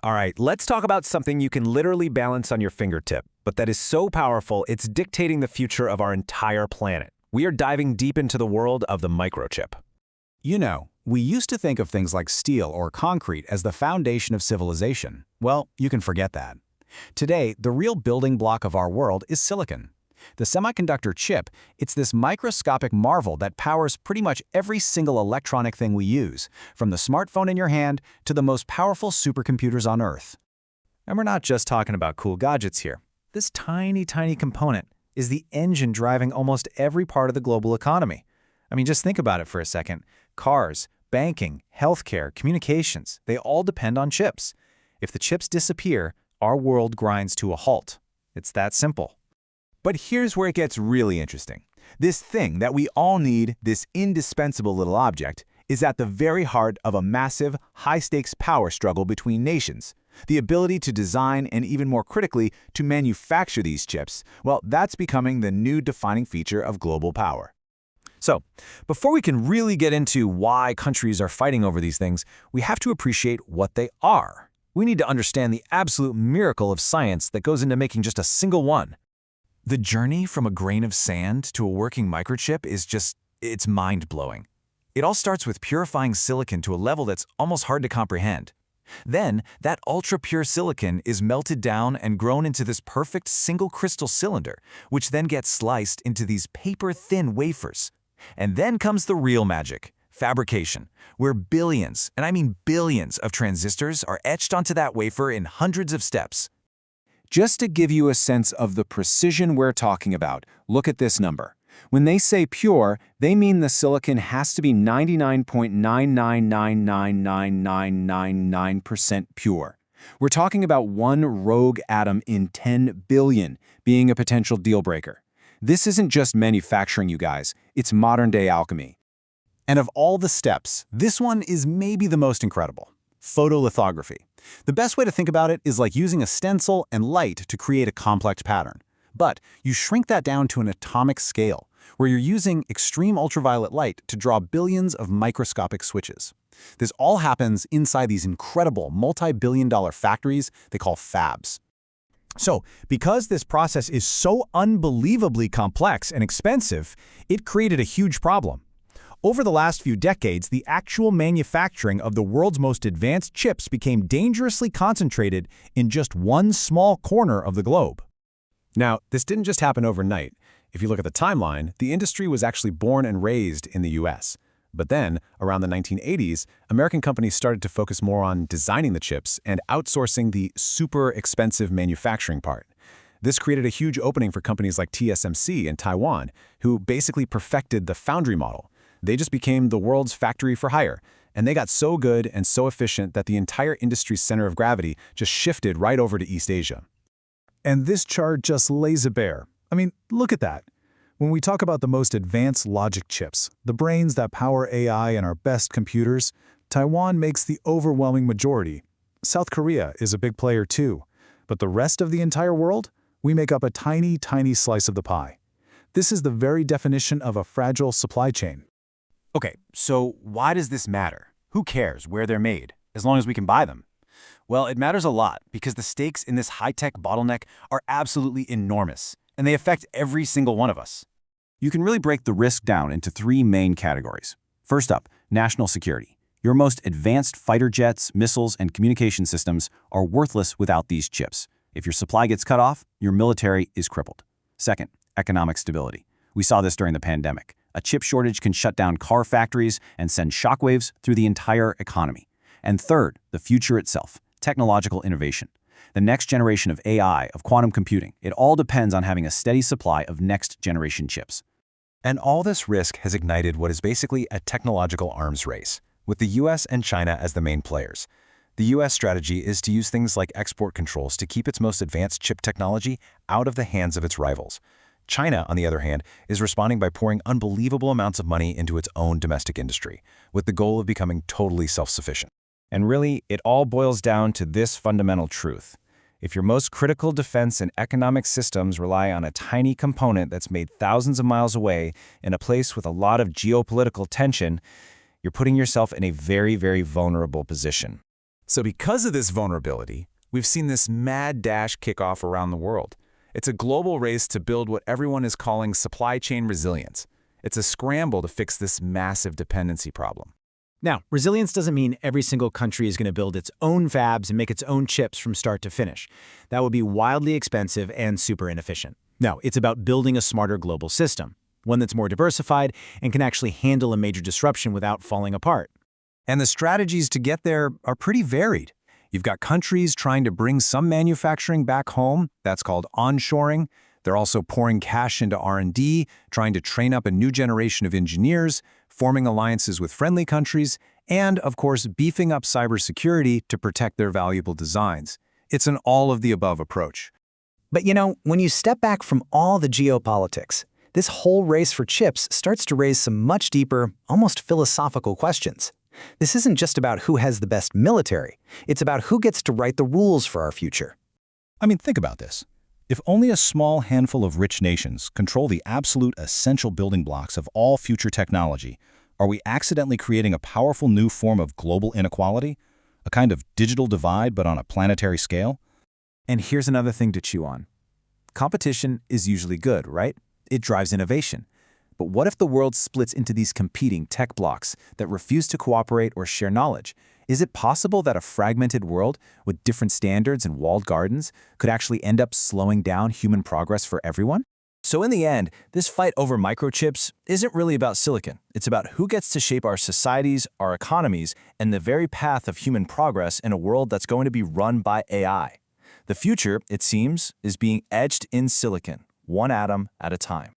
All right, let's talk about something you can literally balance on your fingertip, but that is so powerful it's dictating the future of our entire planet. We are diving deep into the world of the microchip. You know, we used to think of things like steel or concrete as the foundation of civilization. Well, you can forget that. Today, the real building block of our world is silicon. The semiconductor chip, it's this microscopic marvel that powers pretty much every single electronic thing we use, from the smartphone in your hand to the most powerful supercomputers on Earth. And we're not just talking about cool gadgets here. This tiny component is the engine driving almost every part of the global economy. I mean, just think about it for a second. Cars, banking, healthcare, communications, they all depend on chips. If the chips disappear, our world grinds to a halt. It's that simple. But here's where it gets really interesting. This thing that we all need, this indispensable little object, is at the very heart of a massive, high-stakes power struggle between nations. The ability to design and, even more critically, to manufacture these chips, well, that's becoming the new defining feature of global power. So, before we can really get into why countries are fighting over these things, we have to appreciate what they are. We need to understand the absolute miracle of science that goes into making just a single one. The journey from a grain of sand to a working microchip it's mind-blowing. It all starts with purifying silicon to a level that's almost hard to comprehend. Then, that ultra-pure silicon is melted down and grown into this perfect single crystal cylinder, which then gets sliced into these paper-thin wafers. And then comes the real magic, fabrication, where billions, and I mean billions, of transistors are etched onto that wafer in hundreds of steps. Just to give you a sense of the precision we're talking about, look at this number. When they say pure, they mean the silicon has to be 99.9999999% pure. We're talking about one rogue atom in 10 billion being a potential deal breaker. This isn't just manufacturing, you guys, it's modern-day alchemy. And of all the steps, this one is maybe the most incredible. Photolithography. The best way to think about it is like using a stencil and light to create a complex pattern. But you shrink that down to an atomic scale, where you're using extreme ultraviolet light to draw billions of microscopic switches. This all happens inside these incredible multi-billion-dollar factories they call fabs. So, because this process is so unbelievably complex and expensive, it created a huge problem. Over the last few decades, the actual manufacturing of the world's most advanced chips became dangerously concentrated in just one small corner of the globe. Now, this didn't just happen overnight. If you look at the timeline, the industry was actually born and raised in the US. But then, around the 1980s, American companies started to focus more on designing the chips and outsourcing the super expensive manufacturing part. This created a huge opening for companies like TSMC in Taiwan, who basically perfected the foundry model. They just became the world's factory for hire, and they got so good and so efficient that the entire industry's center of gravity just shifted right over to East Asia. And this chart just lays it bare. I mean, look at that. When we talk about the most advanced logic chips, the brains that power AI and our best computers, Taiwan makes the overwhelming majority. South Korea is a big player too. But the rest of the entire world? We make up a tiny slice of the pie. This is the very definition of a fragile supply chain. Okay, so why does this matter? Who cares where they're made, as long as we can buy them? Well, it matters a lot because the stakes in this high-tech bottleneck are absolutely enormous, and they affect every single one of us. You can really break the risk down into three main categories. First up, national security. Your most advanced fighter jets, missiles, and communication systems are worthless without these chips. If your supply gets cut off, your military is crippled. Second, economic stability. We saw this during the pandemic. A chip shortage can shut down car factories and send shockwaves through the entire economy. And third, the future itself, technological innovation. The next generation of AI, of quantum computing, it all depends on having a steady supply of next-generation chips. And all this risk has ignited what is basically a technological arms race, with the US and China as the main players. The US strategy is to use things like export controls to keep its most advanced chip technology out of the hands of its rivals. China, on the other hand, is responding by pouring unbelievable amounts of money into its own domestic industry, with the goal of becoming totally self-sufficient. And really, it all boils down to this fundamental truth. If your most critical defense and economic systems rely on a tiny component that's made thousands of miles away in a place with a lot of geopolitical tension, you're putting yourself in a very vulnerable position. So because of this vulnerability, we've seen this mad dash kick off around the world. It's a global race to build what everyone is calling supply chain resilience. It's a scramble to fix this massive dependency problem. Now, resilience doesn't mean every single country is going to build its own fabs and make its own chips from start to finish. That would be wildly expensive and super inefficient. No, it's about building a smarter global system, one that's more diversified and can actually handle a major disruption without falling apart. And the strategies to get there are pretty varied. You've got countries trying to bring some manufacturing back home. That's called onshoring. They're also pouring cash into R&D, trying to train up a new generation of engineers, forming alliances with friendly countries, and, of course, beefing up cybersecurity to protect their valuable designs. It's an all-of-the-above approach. But when you step back from all the geopolitics, this whole race for chips starts to raise some much deeper, almost philosophical questions. This isn't just about who has the best military. It's about who gets to write the rules for our future. I mean, think about this. If only a small handful of rich nations control the absolute essential building blocks of all future technology, are we accidentally creating a powerful new form of global inequality? A kind of digital divide but on a planetary scale? And here's another thing to chew on. Competition is usually good, right? It drives innovation. But what if the world splits into these competing tech blocks that refuse to cooperate or share knowledge? Is it possible that a fragmented world with different standards and walled gardens could actually end up slowing down human progress for everyone? So in the end, this fight over microchips isn't really about silicon. It's about who gets to shape our societies, our economies, and the very path of human progress in a world that's going to be run by AI. The future, it seems, is being etched in silicon, one atom at a time.